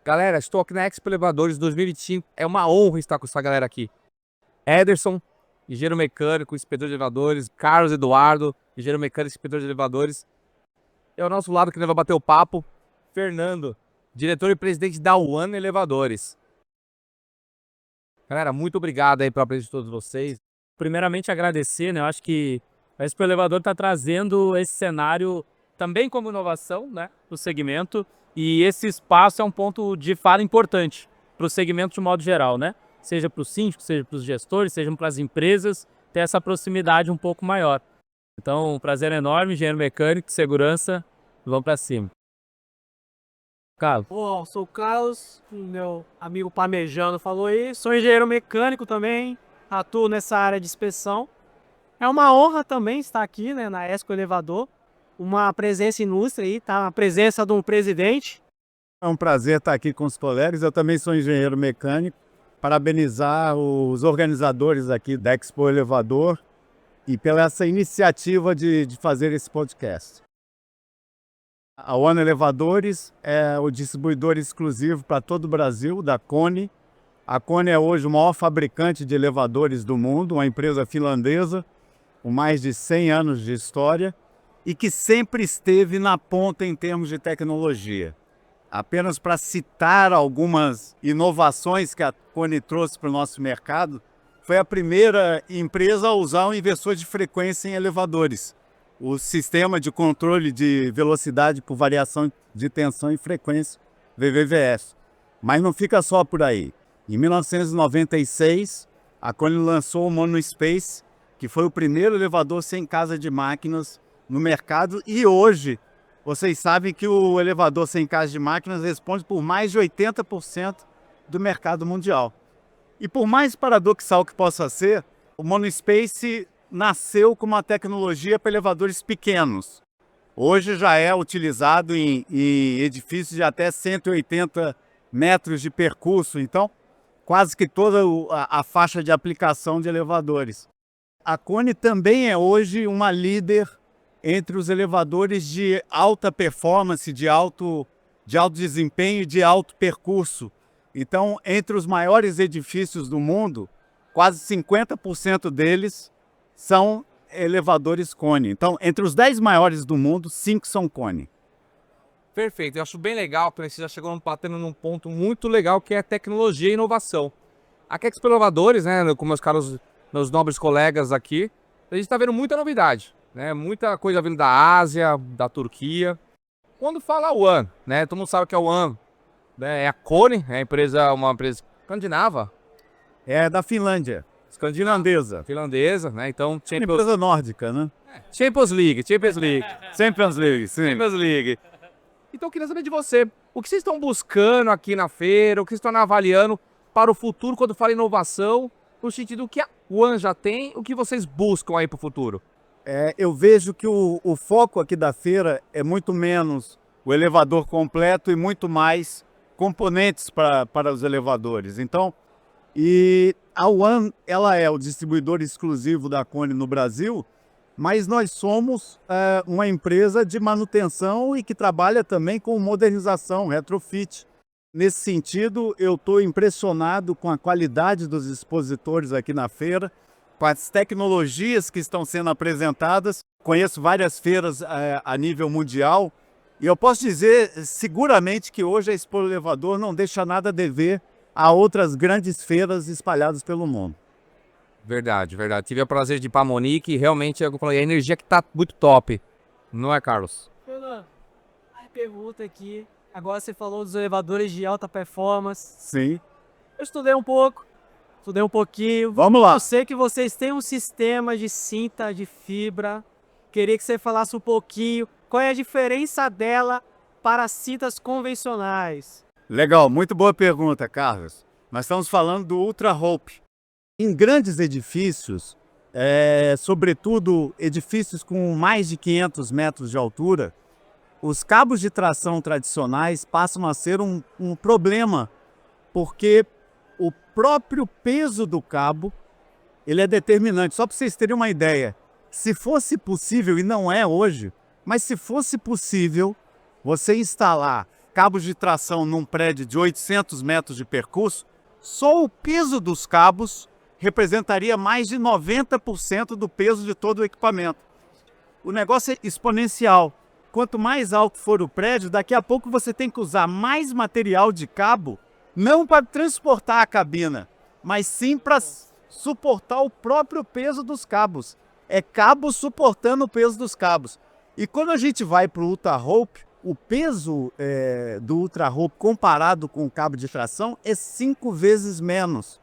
Galera, estou aqui na Expo Elevadores 2025. É uma honra estar com essa galera aqui. Ederson, engenheiro mecânico, inspetor de elevadores. Carlos Eduardo, engenheiro mecânico, inspetor de elevadores. E ao nosso lado, que vai bater o papo, Fernando, diretor e presidente da One Elevadores. Galera, muito obrigado aí pela presença de todos vocês. Primeiramente agradecer, né? Eu acho que a Expo Elevador está trazendo esse cenário também como inovação, né, para o segmento, e esse espaço é um ponto de fala importante para o segmento de modo geral, né? Seja para os síndicos, seja para os gestores, seja para as empresas, ter essa proximidade um pouco maior. Então, um prazer enorme, engenheiro mecânico, segurança, vamos para cima. Carlos. Bom, sou o Carlos, meu amigo Parmejano falou aí, sou engenheiro mecânico também, atuo nessa área de inspeção. É uma honra também estar aqui, né, na Expo Elevador, uma presença ilustre aí, tá? A presença de um presidente. É um prazer estar aqui com os colegas, eu também sou engenheiro mecânico. Parabenizar os organizadores aqui da Expo Elevador e pela essa iniciativa de fazer esse podcast. A One Elevadores é o distribuidor exclusivo para todo o Brasil da KONE. A KONE é hoje o maior fabricante de elevadores do mundo, uma empresa finlandesa com mais de 100 anos de história e que sempre esteve na ponta em termos de tecnologia. Apenas para citar algumas inovações que a KONE trouxe para o nosso mercado, foi a primeira empresa a usar um inversor de frequência em elevadores. O sistema de controle de velocidade por variação de tensão e frequência, VVVS. Mas não fica só por aí. Em 1996, a KONE lançou o MonoSpace, que foi o primeiro elevador sem casa de máquinas no mercado, e hoje vocês sabem que o elevador sem casa de máquinas responde por mais de 80% do mercado mundial. E por mais paradoxal que possa ser, o MonoSpace nasceu com uma tecnologia para elevadores pequenos. Hoje já é utilizado em edifícios de até 180 metros de percurso, então quase que toda a faixa de aplicação de elevadores. A KONE também é hoje uma líder entre os elevadores de alta performance, de alto desempenho e de alto percurso. Então, entre os maiores edifícios do mundo, quase 50% deles são elevadores KONE. Então, entre os 10 maiores do mundo, 5 são KONE. Perfeito, eu acho bem legal, porque você já chegou batendo num ponto muito legal, que é tecnologia e inovação. Aqui é Expo Elevadores, né, com meus nobres colegas aqui, a gente está vendo muita novidade, né, muita coisa vindo da Ásia, da Turquia. Quando fala One, né, todo mundo sabe que a One, né, é a KONE, é uma empresa escandinava. É da Finlândia, finlandesa. Finlandesa, né, então... Uma empresa nórdica, né? Champions League. Champions League, sim. Champions League. Então eu queria saber de você, o que vocês estão buscando aqui na feira, o que vocês estão avaliando para o futuro quando fala inovação, no sentido que a One já tem, o que vocês buscam aí para o futuro? Eu vejo que o foco aqui da feira é muito menos o elevador completo e muito mais componentes para os elevadores. Então, e a One, ela é o distribuidor exclusivo da KONE no Brasil, mas nós somos uma empresa de manutenção e que trabalha também com modernização, retrofit. Nesse sentido, eu estou impressionado com a qualidade dos expositores aqui na feira, com as tecnologias que estão sendo apresentadas. Conheço várias feiras a nível mundial e eu posso dizer seguramente que hoje a Expo Elevador não deixa nada a dever a outras grandes feiras espalhadas pelo mundo. Verdade, verdade. Tive o prazer de ir para Monique e realmente, eu falei, a energia que tá muito top. Não é, Carlos? Fernando, a pergunta aqui, agora você falou dos elevadores de alta performance. Sim. Eu estudei um pouquinho. Vamos lá. Eu sei que vocês têm um sistema de cinta de fibra. Queria que você falasse um pouquinho qual é a diferença dela para cintas convencionais. Legal, muito boa pergunta, Carlos. Nós estamos falando do Ultra Hope. Em grandes edifícios, sobretudo edifícios com mais de 500 metros de altura, os cabos de tração tradicionais passam a ser um problema, porque o próprio peso do cabo ele é determinante. Só para vocês terem uma ideia, se fosse possível, e não é hoje, mas se fosse possível você instalar cabos de tração num prédio de 800 metros de percurso, só o peso dos cabos representaria mais de 90% do peso de todo o equipamento. O negócio é exponencial. Quanto mais alto for o prédio, daqui a pouco você tem que usar mais material de cabo, não para transportar a cabina, mas sim para suportar o próprio peso dos cabos. É cabo suportando o peso dos cabos. E quando a gente vai para o Ultra Rope, o peso do Ultra Rope comparado com o cabo de tração é 5 vezes menos.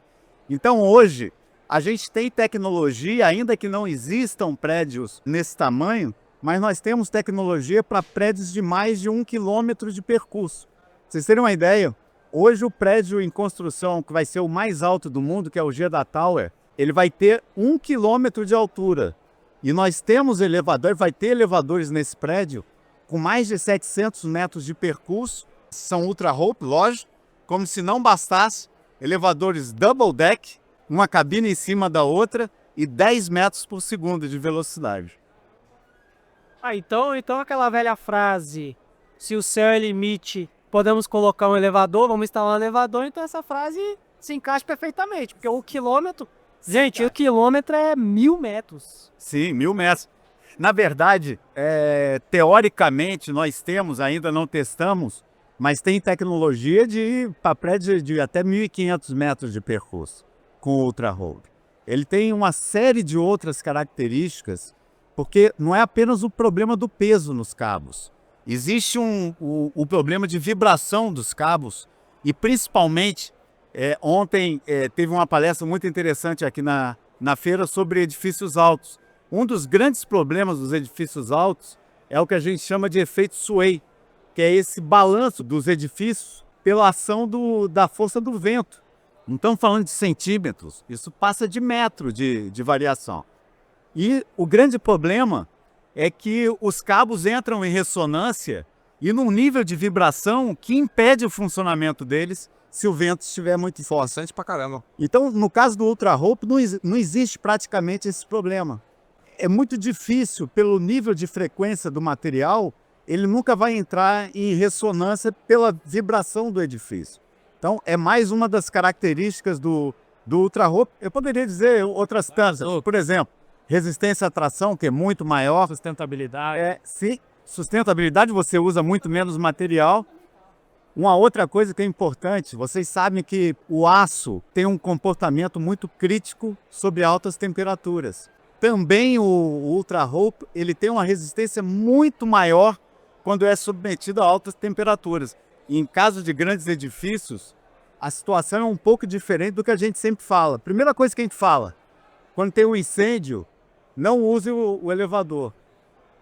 Então hoje a gente tem tecnologia, ainda que não existam prédios nesse tamanho, mas nós temos tecnologia para prédios de mais de 1 quilômetro de percurso. Pra vocês terem uma ideia, hoje o prédio em construção, que vai ser o mais alto do mundo, que é o Jeddah Tower, ele vai ter 1 quilômetro de altura. E nós temos elevadores, vai ter elevadores nesse prédio com mais de 700 metros de percurso. São Ultra Rope, lógico, como se não bastasse, elevadores double deck, uma cabine em cima da outra e 10 metros por segundo de velocidade. Então aquela velha frase, se o céu é limite, podemos colocar um elevador, vamos instalar um elevador, então essa frase se encaixa perfeitamente, porque o quilômetro, gente, o quilômetro é 1000 metros. Sim, 1000 metros. Na verdade, teoricamente nós temos, ainda não testamos, mas tem tecnologia para prédios de até 1.500 metros de percurso com o Ultra Rope. Ele tem uma série de outras características, porque não é apenas o problema do peso nos cabos. Existe o problema de vibração dos cabos e principalmente, ontem teve uma palestra muito interessante aqui na feira sobre edifícios altos. Um dos grandes problemas dos edifícios altos é o que a gente chama de efeito sway, que é esse balanço dos edifícios pela ação da força do vento. Não estamos falando de centímetros, isso passa de metro de variação. E o grande problema é que os cabos entram em ressonância e num nível de vibração que impede o funcionamento deles se o vento estiver muito forte. Bastante pra caramba. Então, no caso do Ultra Rope, não existe praticamente esse problema. É muito difícil, pelo nível de frequência do material, ele nunca vai entrar em ressonância pela vibração do edifício. Então, é mais uma das características do Ultra Rope. Eu poderia dizer outras tantas, por exemplo, resistência à tração, que é muito maior. Sustentabilidade. Sim, sustentabilidade, você usa muito menos material. Uma outra coisa que é importante, vocês sabem que o aço tem um comportamento muito crítico sobre altas temperaturas. Também o Ultra Rope, ele tem uma resistência muito maior quando é submetido a altas temperaturas. E em caso de grandes edifícios, a situação é um pouco diferente do que a gente sempre fala. Primeira coisa que a gente fala, quando tem um incêndio, não use o elevador.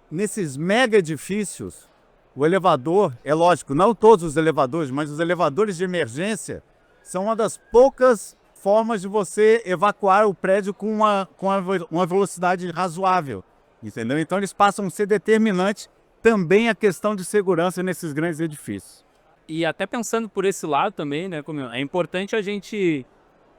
Nesses mega edifícios, o elevador, é lógico, não todos os elevadores, mas os elevadores de emergência são uma das poucas formas de você evacuar o prédio com uma velocidade razoável, entendeu? Então eles passam a ser determinantes também a questão de segurança nesses grandes edifícios. E até pensando por esse lado também, né, como é importante a gente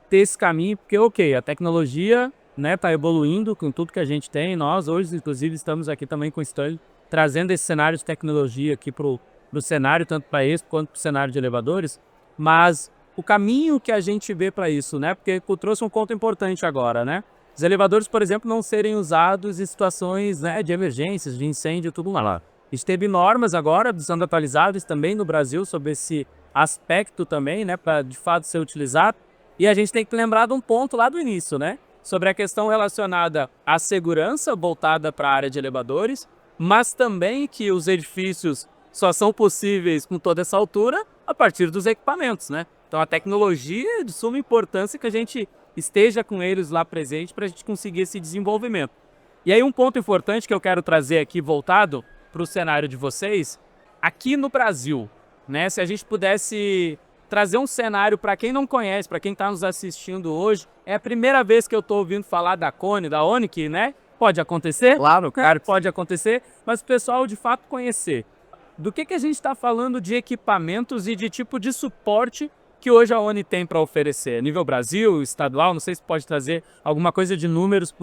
ter esse caminho, porque ok, a tecnologia, né, tá evoluindo com tudo que a gente tem. Nós hoje, inclusive, estamos aqui também com o stand, trazendo esse cenário de tecnologia aqui pro cenário, tanto para esse quanto para o cenário de elevadores, mas o caminho que a gente vê para isso, né, porque eu trouxe um ponto importante agora, né, os elevadores, por exemplo, não serem usados em situações, né, de emergências, de incêndio, tudo lá. A gente teve normas agora, sendo atualizadas também no Brasil sobre esse aspecto também, né, para de fato ser utilizado. E a gente tem que lembrar de um ponto lá do início, né, sobre a questão relacionada à segurança voltada para a área de elevadores, mas também que os edifícios só são possíveis com toda essa altura a partir dos equipamentos, né? Então a tecnologia é de suma importância que a gente esteja com eles lá presente para a gente conseguir esse desenvolvimento. E aí um ponto importante que eu quero trazer aqui voltado para o cenário de vocês, aqui no Brasil, né? Se a gente pudesse trazer um cenário para quem não conhece, para quem está nos assistindo hoje, é a primeira vez que eu estou ouvindo falar da Kone, da ONIC, né? Pode acontecer? Claro, cara. Pode acontecer, mas o pessoal de fato conhecer. Do que a gente está falando de equipamentos e de tipo de suporte que hoje a ONI tem para oferecer? Nível Brasil, estadual, não sei se pode trazer alguma coisa de números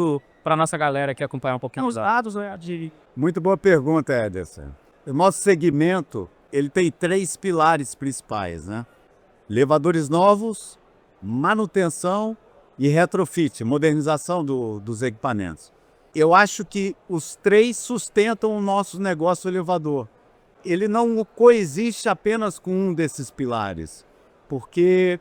para a nossa galera aqui acompanhar um pouquinho. Os dados, né, Muito boa pergunta, Ederson. O nosso segmento ele tem 3 pilares principais, né? Elevadores novos, manutenção e retrofit, modernização dos equipamentos. Eu acho que os 3 sustentam o nosso negócio elevador. Ele não coexiste apenas com um desses pilares, porque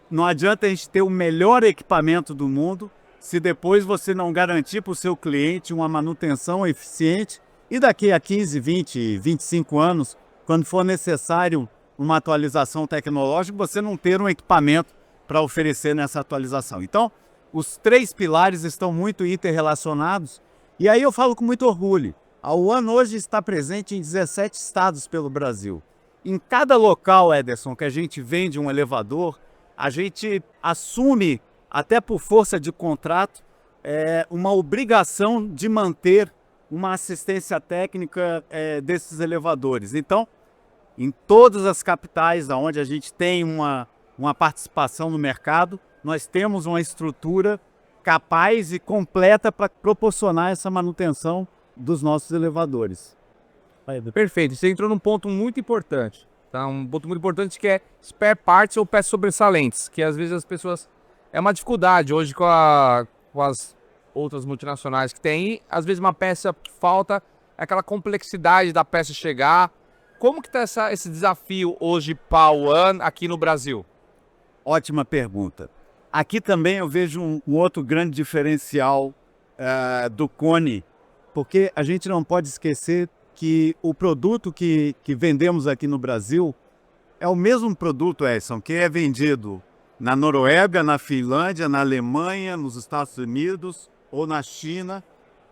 não adianta a gente ter o melhor equipamento do mundo se depois você não garantir para o seu cliente uma manutenção eficiente e daqui a 15, 20, 25 anos, quando for necessário uma atualização tecnológica, você não ter um equipamento para oferecer nessa atualização. Então, os 3 pilares estão muito interrelacionados e aí eu falo com muito orgulho. A One hoje está presente em 17 estados pelo Brasil. Em cada local, Ederson, que a gente vende um elevador, a gente assume, até por força de contrato, uma obrigação de manter uma assistência técnica desses elevadores. Então, em todas as capitais onde a gente tem uma participação no mercado, nós temos uma estrutura capaz e completa para proporcionar essa manutenção dos nossos elevadores. Perfeito, você entrou num ponto muito importante, tá? Um ponto muito importante que é spare parts ou peças sobressalentes, que às vezes as pessoas... É uma dificuldade hoje com as outras multinacionais que tem, às vezes uma peça que falta, aquela complexidade da peça chegar. Como que está esse desafio hoje para a One aqui no Brasil? Ótima pergunta. Aqui também eu vejo um outro grande diferencial do Koni, porque a gente não pode esquecer que o produto que vendemos aqui no Brasil é o mesmo produto, Edson, que é vendido na Noruega, na Finlândia, na Alemanha, nos Estados Unidos ou na China.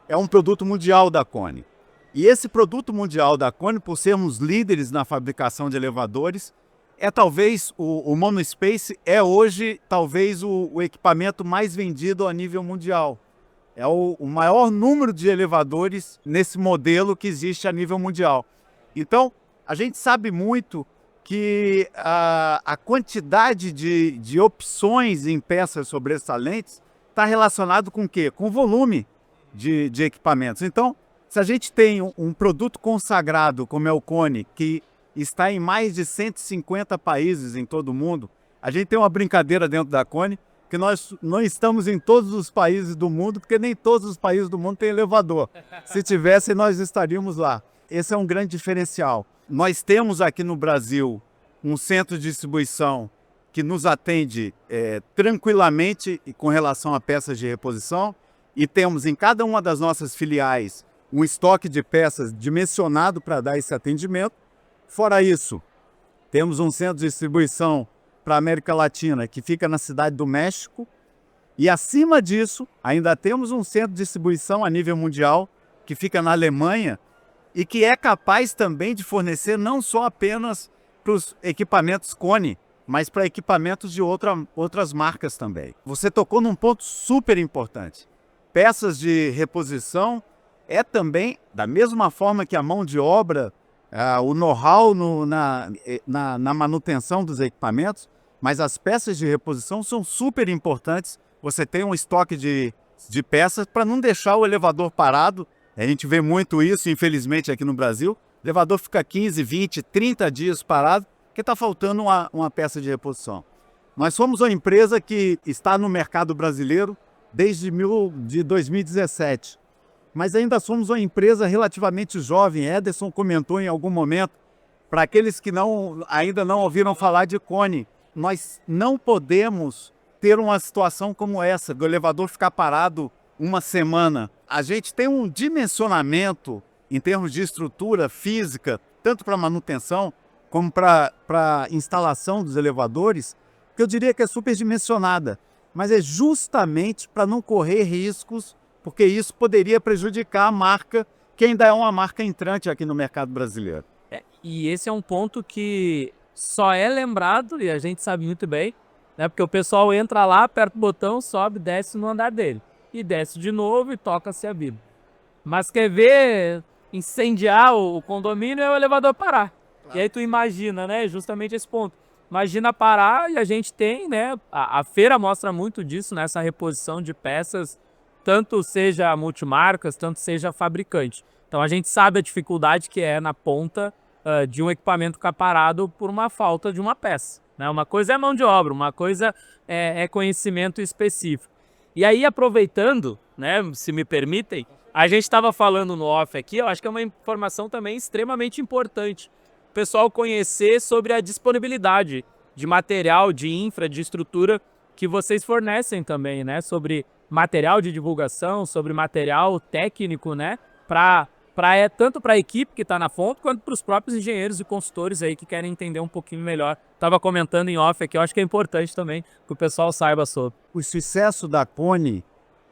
É um produto mundial da Koni. E esse produto mundial da Koni, por sermos líderes na fabricação de elevadores, talvez o MonoSpace hoje talvez o equipamento mais vendido a nível mundial. É o maior número de elevadores nesse modelo que existe a nível mundial. Então, a gente sabe muito que a quantidade de opções em peças sobressalentes está relacionado com o quê? Com o volume de equipamentos. Então, se a gente tem um produto consagrado como é o Koni, que está em mais de 150 países em todo o mundo, a gente tem uma brincadeira dentro da Koni, que nós não estamos em todos os países do mundo, porque nem todos os países do mundo têm elevador. Se tivesse, nós estaríamos lá. Esse é um grande diferencial. Nós temos aqui no Brasil um centro de distribuição que nos atende tranquilamente com relação a peças de reposição, e temos em cada uma das nossas filiais um estoque de peças dimensionado para dar esse atendimento. Fora isso, temos um centro de distribuição para a América Latina, que fica na cidade do México. E acima disso, ainda temos um centro de distribuição a nível mundial, que fica na Alemanha, e que é capaz também de fornecer não só apenas para os equipamentos Koni, mas para equipamentos de outras marcas também. Você tocou num ponto super importante. Peças de reposição também, da mesma forma que a mão de obra, o know-how na manutenção dos equipamentos, mas as peças de reposição são super importantes. Você tem um estoque de peças para não deixar o elevador parado. A gente vê muito isso, infelizmente, aqui no Brasil. O elevador fica 15, 20, 30 dias parado, porque está faltando uma peça de reposição. Nós somos uma empresa que está no mercado brasileiro desde 2017. Mas ainda somos uma empresa relativamente jovem. Ederson comentou em algum momento, para aqueles que ainda não ouviram falar de Koni, nós não podemos ter uma situação como essa, do elevador ficar parado uma semana. A gente tem um dimensionamento em termos de estrutura física, tanto para manutenção como para instalação dos elevadores, que eu diria que é superdimensionada. Mas é justamente para não correr riscos, porque isso poderia prejudicar a marca, que ainda é uma marca entrante aqui no mercado brasileiro. E esse é um ponto que só é lembrado, e a gente sabe muito bem, né? Porque o pessoal entra lá, aperta o botão, sobe, desce no andar dele. E desce de novo e toca-se a vida. Mas quer ver incendiar o condomínio é o elevador parar. Claro. E aí tu imagina, né? Justamente esse ponto. Imagina parar e a gente tem, né? A feira mostra muito disso, né? Essa reposição de peças, tanto seja multimarcas, tanto seja fabricante. Então a gente sabe a dificuldade que é na ponta de um equipamento ficar parado por uma falta de uma peça, né? Uma coisa é mão de obra, uma coisa é conhecimento específico. E aí, aproveitando, né, se me permitem, a gente estava falando no off aqui, eu acho que é uma informação também extremamente importante. O pessoal conhecer sobre a disponibilidade de material, de infra, de estrutura que vocês fornecem também, né? Sobre material de divulgação, sobre material técnico, né? Tanto para a equipe que está na fonte, quanto para os próprios engenheiros e consultores aí que querem entender um pouquinho melhor. Estava comentando em off aqui, eu acho que é importante também que o pessoal saiba sobre. O sucesso da Kone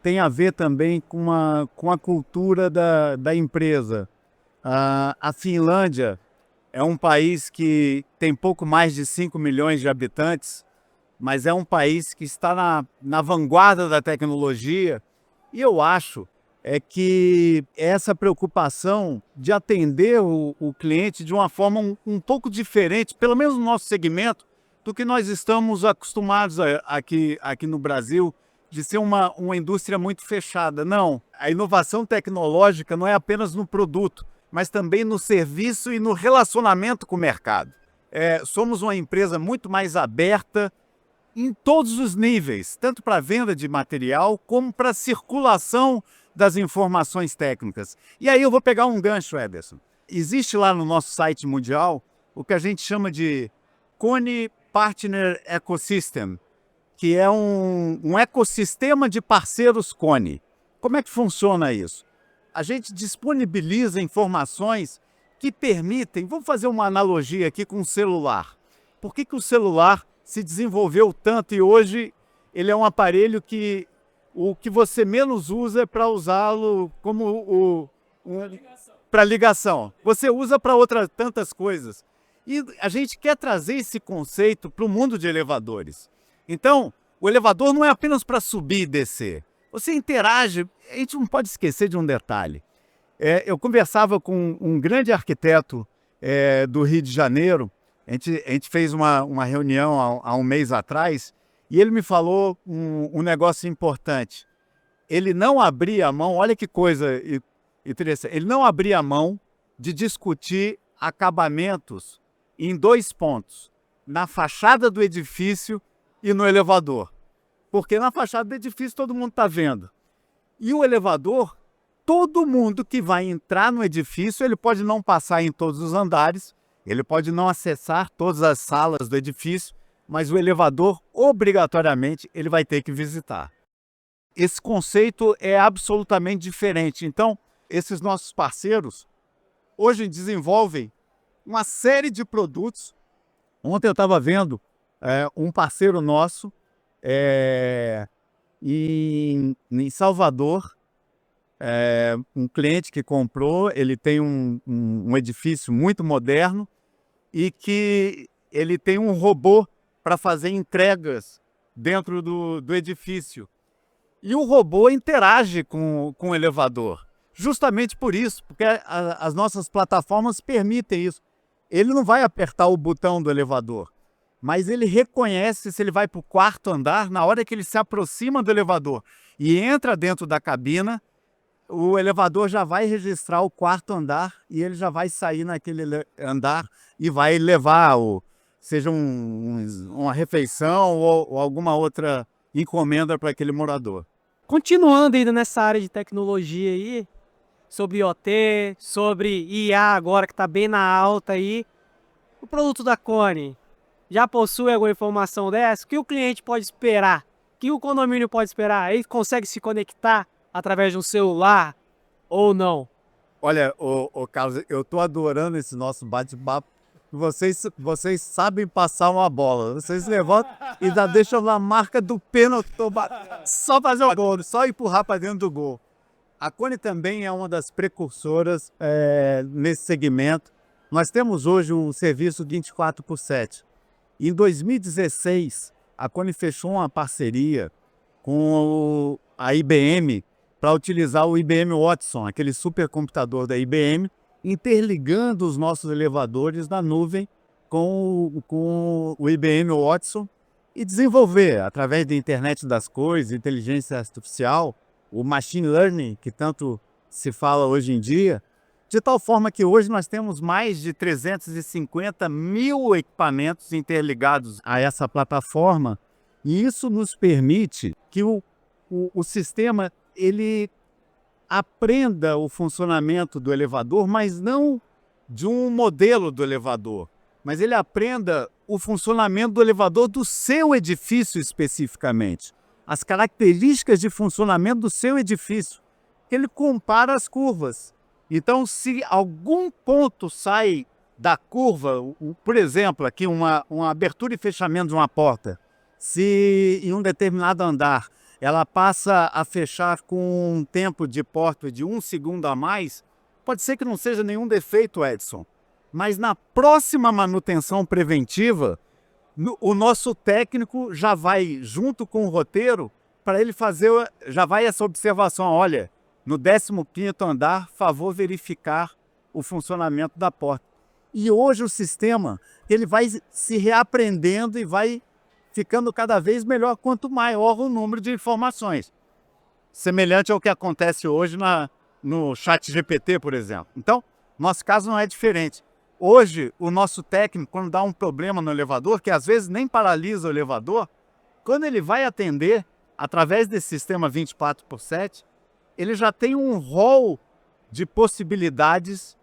tem a ver também com a cultura da empresa. A Finlândia é um país que tem pouco mais de 5 milhões de habitantes, mas é um país que está na vanguarda da tecnologia, e eu acho que essa preocupação de atender o cliente de uma forma um pouco diferente, pelo menos no nosso segmento, do que nós estamos acostumados aqui no Brasil, de ser uma indústria muito fechada. Não, a inovação tecnológica não é apenas no produto, mas também no serviço e no relacionamento com o mercado. Somos uma empresa muito mais aberta em todos os níveis, tanto para a venda de material como para a circulação das informações técnicas. E aí eu vou pegar um gancho, Ederson. Existe lá no nosso site mundial o que a gente chama de Kone Partner Ecosystem, que é um ecossistema de parceiros Kone. Como é que funciona isso? A gente disponibiliza informações que permitem, vamos fazer uma analogia aqui com o celular. Por que o celular se desenvolveu tanto e hoje ele é um aparelho que o que você menos usa é para usá-lo como para ligação. Você usa para outras tantas coisas. E a gente quer trazer esse conceito para o mundo de elevadores. Então, o elevador não é apenas para subir e descer. Você interage, a gente não pode esquecer de um detalhe. Eu conversava com um grande arquiteto do Rio de Janeiro, a gente fez uma reunião há um mês atrás, e ele me falou um negócio importante. Ele não abria a mão, olha que coisa interessante, ele não abria a mão de discutir acabamentos em 2 pontos, na fachada do edifício e no elevador. Porque na fachada do edifício todo mundo está vendo. E o elevador, todo mundo que vai entrar no edifício, ele pode não passar em todos os andares, ele pode não acessar todas as salas do edifício, mas o elevador, obrigatoriamente, ele vai ter que visitar. Esse conceito é absolutamente diferente. Então, esses nossos parceiros, hoje desenvolvem uma série de produtos. Ontem eu estava vendo um parceiro nosso em Salvador, um cliente que comprou, ele tem um edifício muito moderno e que ele tem um robô para fazer entregas dentro do edifício. E o robô interage com o elevador, justamente por isso, porque as nossas plataformas permitem isso. Ele não vai apertar o botão do elevador, mas ele reconhece se ele vai para o 4º andar, na hora que ele se aproxima do elevador e entra dentro da cabina, o elevador já vai registrar o 4º andar e ele já vai sair naquele andar e vai levar, seja uma refeição ou alguma outra encomenda para aquele morador. Continuando ainda nessa área de tecnologia aí, sobre IoT, sobre IA agora que está bem na alta aí, o produto da Kone já possui alguma informação dessa? O que o cliente pode esperar? O que o condomínio pode esperar? Ele consegue se conectar através de um celular ou não? Olha, Carlos, eu estou adorando esse nosso bate-papo. Vocês sabem passar uma bola. Vocês levantam e já deixam na marca do pênalti. Só fazer o gol, só empurrar para dentro do gol. A Kone também é uma das precursoras nesse segmento. Nós temos hoje um serviço 24/7. Em 2016, a Kone fechou uma parceria com a IBM para utilizar o IBM Watson, aquele supercomputador da IBM, interligando os nossos elevadores na nuvem com o IBM Watson e desenvolver, através da internet das coisas, inteligência artificial, o machine learning, que tanto se fala hoje em dia, de tal forma que hoje nós temos mais de 350 mil equipamentos interligados a essa plataforma, e isso nos permite que o sistema ele aprenda o funcionamento do elevador, mas não de um modelo do elevador, mas ele aprenda o funcionamento do elevador do seu edifício especificamente, as características de funcionamento do seu edifício. Ele compara as curvas. Então, se algum ponto sai da curva, por exemplo, aqui uma abertura e fechamento de uma porta, se em um determinado andar ela passa a fechar com um tempo de porta de 1 segundo a mais, pode ser que não seja nenhum defeito, Edson, mas na próxima manutenção preventiva, o nosso técnico já vai junto com o roteiro para ele fazer, já vai essa observação, olha, no 15º andar, favor verificar o funcionamento da porta. E hoje o sistema ele vai se reaprendendo e vai ficando cada vez melhor quanto maior o número de informações. Semelhante ao que acontece hoje no ChatGPT, por exemplo. Então, nosso caso não é diferente. Hoje, o nosso técnico, quando dá um problema no elevador, que às vezes nem paralisa o elevador, quando ele vai atender, através desse sistema 24/7, ele já tem um rol de possibilidades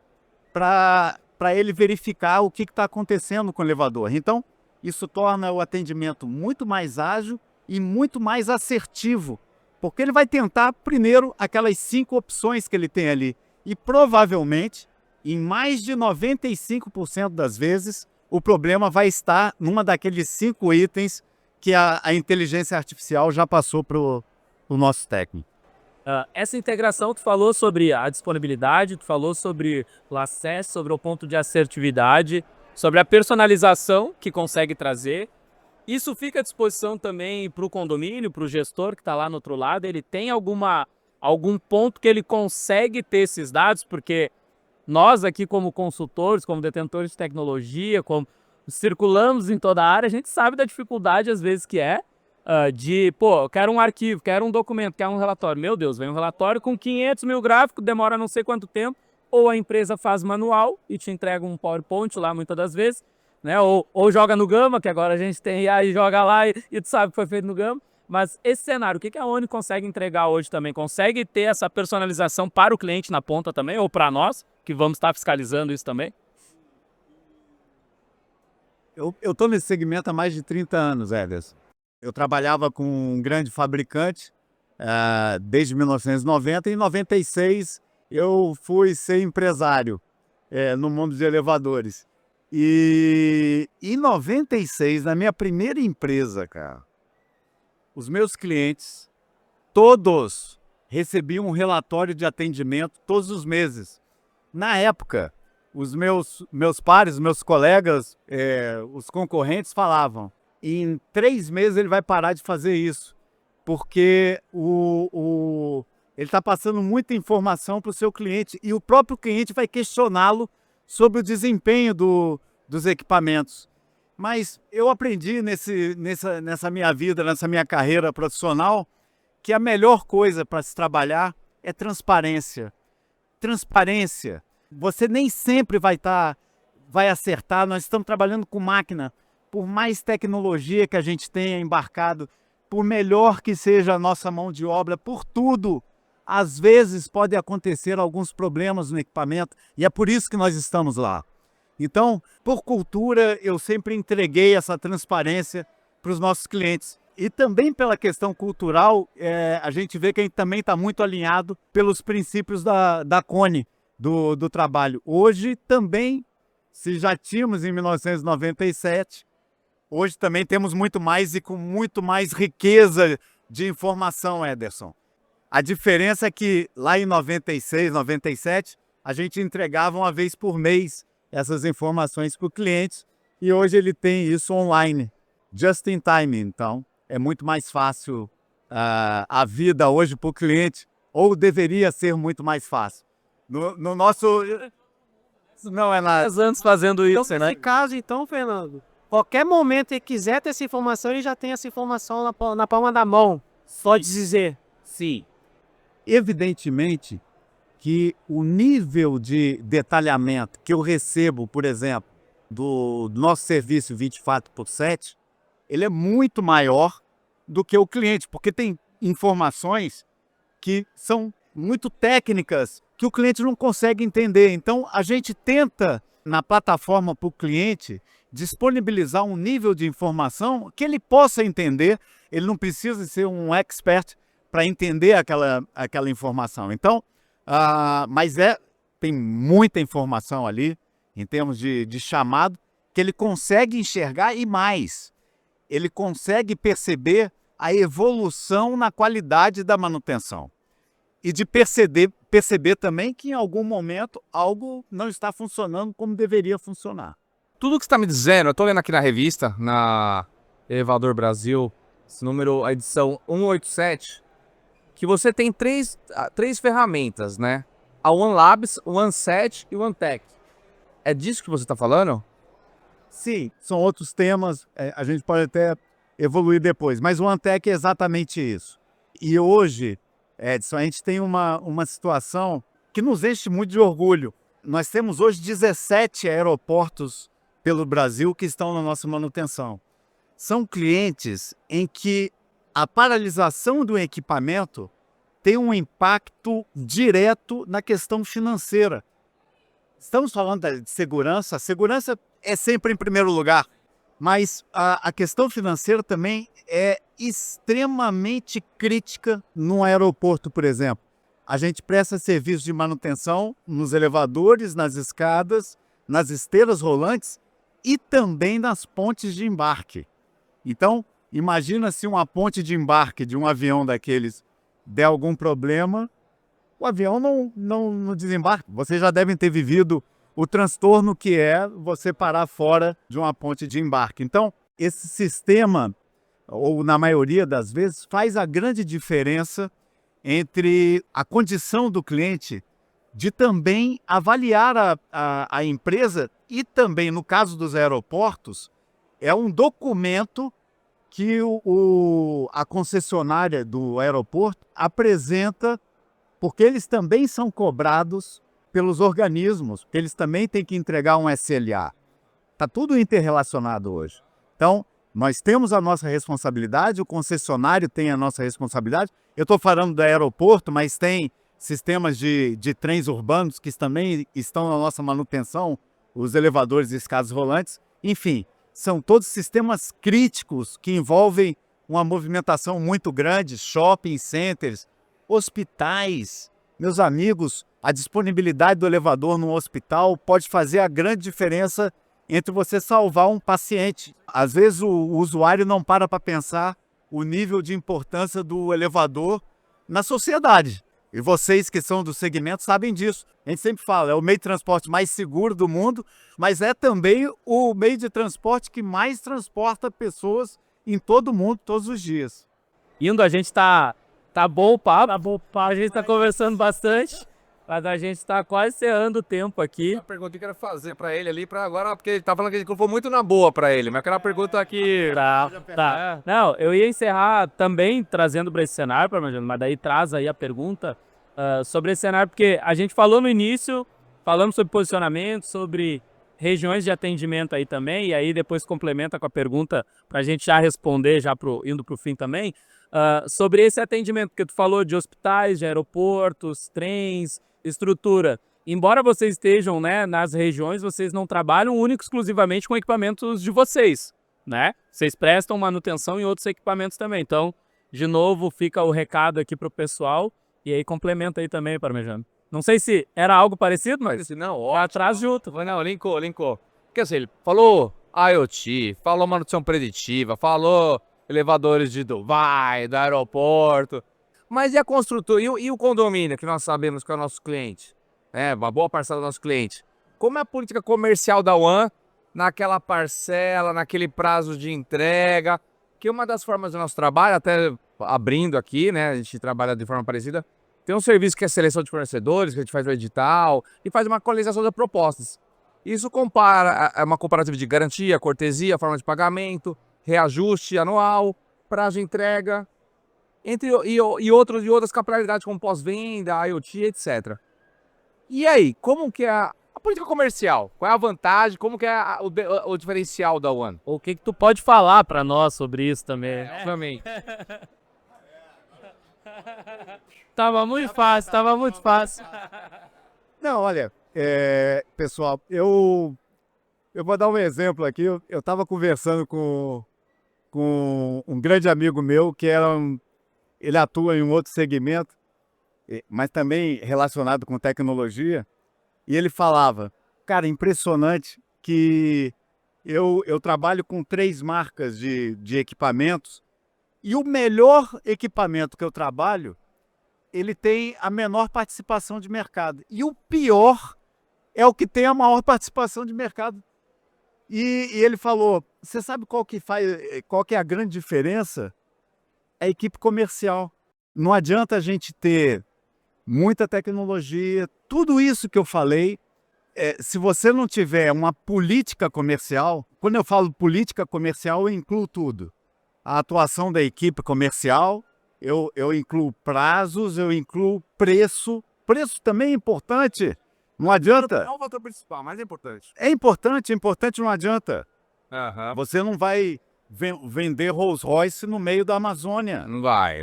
para ele verificar o que está acontecendo com o elevador. Então, isso torna o atendimento muito mais ágil e muito mais assertivo, porque ele vai tentar primeiro aquelas 5 opções que ele tem ali e provavelmente, em mais de 95% das vezes, o problema vai estar numa daqueles 5 itens que a inteligência artificial já passou para o nosso técnico. Essa integração, tu falou sobre a disponibilidade, tu falou sobre o acesso, sobre o ponto de assertividade, sobre a personalização que consegue trazer. Isso fica à disposição também para o condomínio, para o gestor que está lá no outro lado. Ele tem algum ponto que ele consegue ter esses dados, porque nós aqui como consultores, como detentores de tecnologia, como circulamos em toda a área, a gente sabe da dificuldade às vezes que é eu quero um arquivo, quero um documento, quero um relatório. Meu Deus, vem um relatório com 500 mil gráficos, demora não sei quanto tempo, ou a empresa faz manual e te entrega um PowerPoint lá muitas das vezes, né? Ou joga no Gama, que agora a gente tem aí, joga lá e tu sabe que foi feito no Gama. Mas esse cenário, o que a ONI consegue entregar hoje também? Consegue ter essa personalização para o cliente na ponta também, ou para nós, que vamos estar fiscalizando isso também? Eu estou nesse segmento há mais de 30 anos, Ederson. Eu trabalhava com um grande fabricante desde 1990 e em 96 eu fui ser empresário no mundo de elevadores. E em 96, na minha primeira empresa, cara, os meus clientes, todos recebiam um relatório de atendimento todos os meses. Na época, os meus pares, meus colegas, os concorrentes falavam, em 3 meses ele vai parar de fazer isso, porque ele está passando muita informação para o seu cliente e o próprio cliente vai questioná-lo sobre o desempenho dos equipamentos. Mas eu aprendi nessa minha vida, nessa minha carreira profissional, que a melhor coisa para se trabalhar é transparência. Transparência. Você nem sempre vai acertar, nós estamos trabalhando com máquina. Por mais tecnologia que a gente tenha embarcado, por melhor que seja a nossa mão de obra, por tudo, às vezes pode acontecer alguns problemas no equipamento e é por isso que nós estamos lá. Então, por cultura, eu sempre entreguei essa transparência para os nossos clientes. E também pela questão cultural, a gente vê que a gente também está muito alinhado pelos princípios da CONI, do trabalho. Hoje também, se já tínhamos em 1997, hoje também temos muito mais e com muito mais riqueza de informação, Ederson. A diferença é que lá em 96, 97, a gente entregava uma vez por mês essas informações para o cliente e hoje ele tem isso online, just in time. Então, é muito mais fácil a vida hoje para o cliente, ou deveria ser muito mais fácil. No nosso... Não é nada. 10 anos fazendo Então, isso, né? nesse caso, então, Fernando, qualquer momento ele quiser ter essa informação, ele já tem essa informação na palma da mão. Pode dizer. Sim. Evidentemente que o nível de detalhamento que eu recebo, por exemplo, do nosso serviço 24/7, ele é muito maior do que o cliente, porque tem informações que são muito técnicas que o cliente não consegue entender. Então, a gente tenta, na plataforma para o cliente, disponibilizar um nível de informação que ele possa entender. Ele não precisa ser um expert para entender aquela informação. Então, mas tem muita informação ali, em termos de chamado, que ele consegue enxergar e mais. Ele consegue perceber a evolução na qualidade da manutenção. E de perceber também que em algum momento algo não está funcionando como deveria funcionar. Tudo que você está me dizendo, eu estou lendo aqui na revista, na Elevador Brasil, esse número, a edição 187, que você tem três ferramentas, né? A OneLabs, o OneSet e o OneTech. É disso que você está falando? Sim, são outros temas, a gente pode até evoluir depois, mas o OneTech é exatamente isso. E hoje, Edson, a gente tem uma situação que nos enche muito de orgulho. Nós temos hoje 17 aeroportos pelo Brasil que estão na nossa manutenção. São clientes em que a paralisação do equipamento tem um impacto direto na questão financeira. Estamos falando de segurança, a segurança é sempre em primeiro lugar, mas a questão financeira também é extremamente crítica no aeroporto, por exemplo. A gente presta serviço de manutenção nos elevadores, nas escadas, nas esteiras rolantes e também nas pontes de embarque. Então, imagina se uma ponte de embarque de um avião daqueles der algum problema, o avião não desembarca. Vocês já devem ter vivido o transtorno que é você parar fora de uma ponte de embarque. Então, esse sistema, ou na maioria das vezes, faz a grande diferença entre a condição do cliente de também avaliar a empresa e também, no caso dos aeroportos, é um documento que a concessionária do aeroporto apresenta, porque eles também são cobrados pelos organismos, eles também têm que entregar um SLA. Está tudo interrelacionado hoje. Então, nós temos a nossa responsabilidade, o concessionário tem a nossa responsabilidade. Eu estou falando do aeroporto, mas tem sistemas de trens urbanos que também estão na nossa manutenção, os elevadores e escadas rolantes. Enfim, são todos sistemas críticos que envolvem uma movimentação muito grande, shopping centers, hospitais. Meus amigos, a disponibilidade do elevador no hospital pode fazer a grande diferença entre você salvar um paciente. Às vezes o usuário não para pensar o nível de importância do elevador na sociedade. E vocês que são do segmento sabem disso. A gente sempre fala, é o meio de transporte mais seguro do mundo, mas é também o meio de transporte que mais transporta pessoas em todo o mundo, todos os dias. A gente tá bom o papo. Tá bom o papo. A gente tá conversando bastante, mas a gente tá quase encerrando o tempo aqui. A pergunta que eu quero fazer pra ele ali, pra agora, porque ele tá falando que a gente colocou muito na boa pra ele, mas eu quero uma pergunta aqui. Tá. Não, eu ia encerrar também trazendo para esse cenário, mas daí traz aí a pergunta sobre esse cenário, porque a gente falou no início, falamos sobre posicionamento, sobre regiões de atendimento aí também, e aí depois complementa com a pergunta pra gente já responder, indo pro fim também, sobre esse atendimento, porque tu falou de hospitais, de aeroportos, trens, estrutura. Embora vocês estejam, né, nas regiões, vocês não trabalham único exclusivamente com equipamentos de vocês, né? Vocês prestam manutenção em outros equipamentos também. Então, de novo, fica o recado aqui pro pessoal e aí complementa aí também, Parmegiano. Não sei se era algo parecido, mas Não, ó, atrás junto. não, linkou. Porque assim, ele falou IoT, falou manutenção preditiva, falou elevadores de Dubai, do aeroporto. Mas e a construtora? E o condomínio, que nós sabemos que é o nosso cliente? Uma boa parcela do nosso cliente. Como é a política comercial da One naquela parcela, naquele prazo de entrega? Que uma das formas do nosso trabalho, até abrindo aqui, né? A gente trabalha de forma parecida. Tem um serviço que é seleção de fornecedores, que a gente faz o edital e faz uma atualização das propostas. Isso é uma comparativa de garantia, cortesia, forma de pagamento, reajuste anual, prazo de entrega, e outras capilaridades como pós-venda, IoT, etc. E aí, como que é a política comercial? Qual é a vantagem? Como que é o diferencial da One? O que tu pode falar para nós sobre isso também? Obviamente. Tava muito fácil. Não, olha, pessoal, eu vou dar um exemplo aqui. Eu estava conversando com um grande amigo meu que ele atua em um outro segmento, mas também relacionado com tecnologia, e ele falava, cara, impressionante que eu trabalho com 3 marcas de equipamentos, e o melhor equipamento que eu trabalho, ele tem a menor participação de mercado. E o pior é o que tem a maior participação de mercado. E ele falou, você sabe qual que é a grande diferença? É a equipe comercial. Não adianta a gente ter muita tecnologia, tudo isso que eu falei, se você não tiver uma política comercial, quando eu falo política comercial, eu incluo tudo. A atuação da equipe comercial, eu incluo prazos, eu incluo preço. Preço também é importante. Não adianta. Não é o fator principal, mas é importante. É importante não adianta. Aham. Você não vai vender Rolls Royce no meio da Amazônia. Não vai.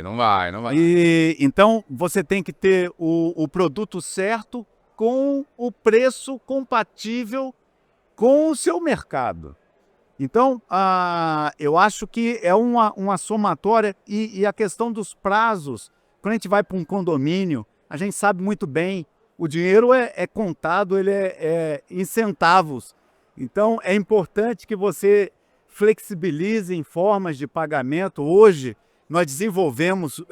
E então você tem que ter o produto certo com o preço compatível com o seu mercado. Então, eu acho que é uma somatória e a questão dos prazos, quando a gente vai para um condomínio, a gente sabe muito bem, o dinheiro é contado, ele é em centavos. Então, é importante que você flexibilize em formas de pagamento. Hoje, nós desenvolvemos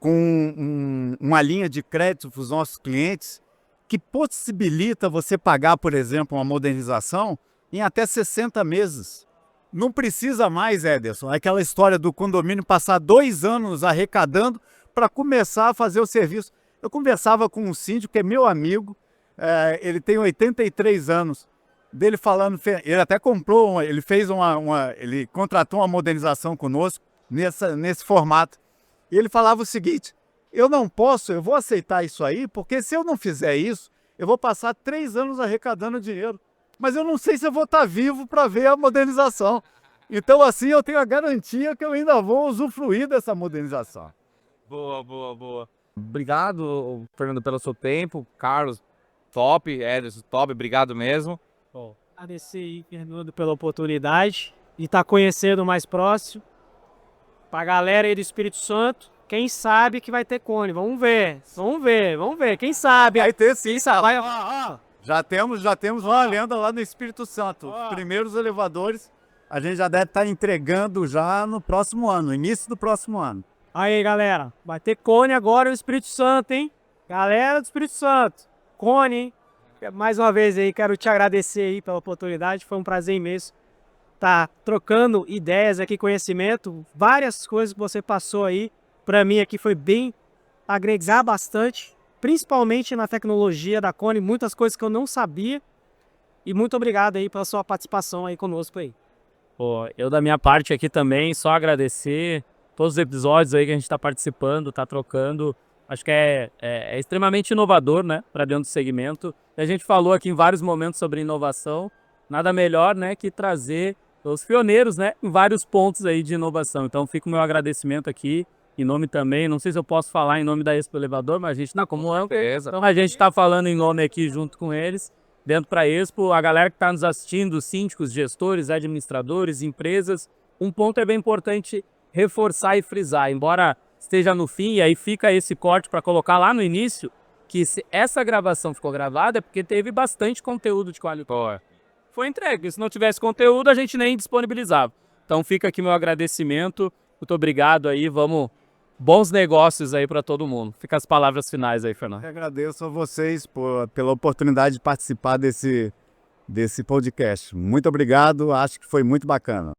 com uma linha de crédito para os nossos clientes que possibilita você pagar, por exemplo, uma modernização em até 60 meses. Não precisa mais, Ederson, aquela história do condomínio passar 2 anos arrecadando para começar a fazer o serviço. Eu conversava com um síndico que é meu amigo, ele tem 83 anos, dele falando, ele até comprou, ele fez ele contratou uma modernização conosco nesse formato. E ele falava o seguinte, eu vou aceitar isso aí, porque se eu não fizer isso, eu vou passar 3 anos arrecadando dinheiro. Mas eu não sei se eu vou estar vivo para ver a modernização. Então, assim, eu tenho a garantia que eu ainda vou usufruir dessa modernização. Boa. Obrigado, Fernando, pelo seu tempo. Carlos, top. Ederson, top. Obrigado mesmo. Agradecer aí, Fernando, pela oportunidade de estar conhecendo mais próximo. Pra galera aí do Espírito Santo, quem sabe que vai ter cone. Vamos ver. Quem sabe? Vai ter sim. Quem sabe? Vai, ó. Já temos uma lenda lá no Espírito Santo. Os primeiros elevadores a gente já deve estar entregando já no próximo ano, início do próximo ano. Aí, galera, vai ter cone agora no Espírito Santo, hein? Galera do Espírito Santo, cone, hein? Mais uma vez aí, quero te agradecer aí pela oportunidade, foi um prazer imenso estar trocando ideias aqui, conhecimento, várias coisas que você passou aí, para mim aqui foi bem agregar bastante, principalmente na tecnologia da Cone, muitas coisas que eu não sabia. E muito obrigado aí pela sua participação aí conosco aí. Pô, eu da minha parte aqui também, só agradecer todos os episódios aí que a gente está participando, está trocando. Acho que é extremamente inovador, né, para dentro do segmento. A gente falou aqui em vários momentos sobre inovação. Nada melhor, né, que trazer os pioneiros, né, em vários pontos aí de inovação. Então fica o meu agradecimento aqui. Em nome também, não sei se eu posso falar em nome da Expo Elevador, mas a gente está como então a gente está falando em nome aqui junto com eles, dentro para a Expo, a galera que está nos assistindo, síndicos, gestores, administradores, empresas, um ponto é bem importante reforçar e frisar, embora esteja no fim, e aí fica esse corte para colocar lá no início, que se essa gravação ficou gravada é porque teve bastante conteúdo de qualidade. Foi entregue, se não tivesse conteúdo a gente nem disponibilizava. Então fica aqui meu agradecimento, muito obrigado aí, bons negócios aí para todo mundo. Fica as palavras finais aí, Fernando. Eu agradeço a vocês pela oportunidade de participar desse podcast. Muito obrigado, acho que foi muito bacana.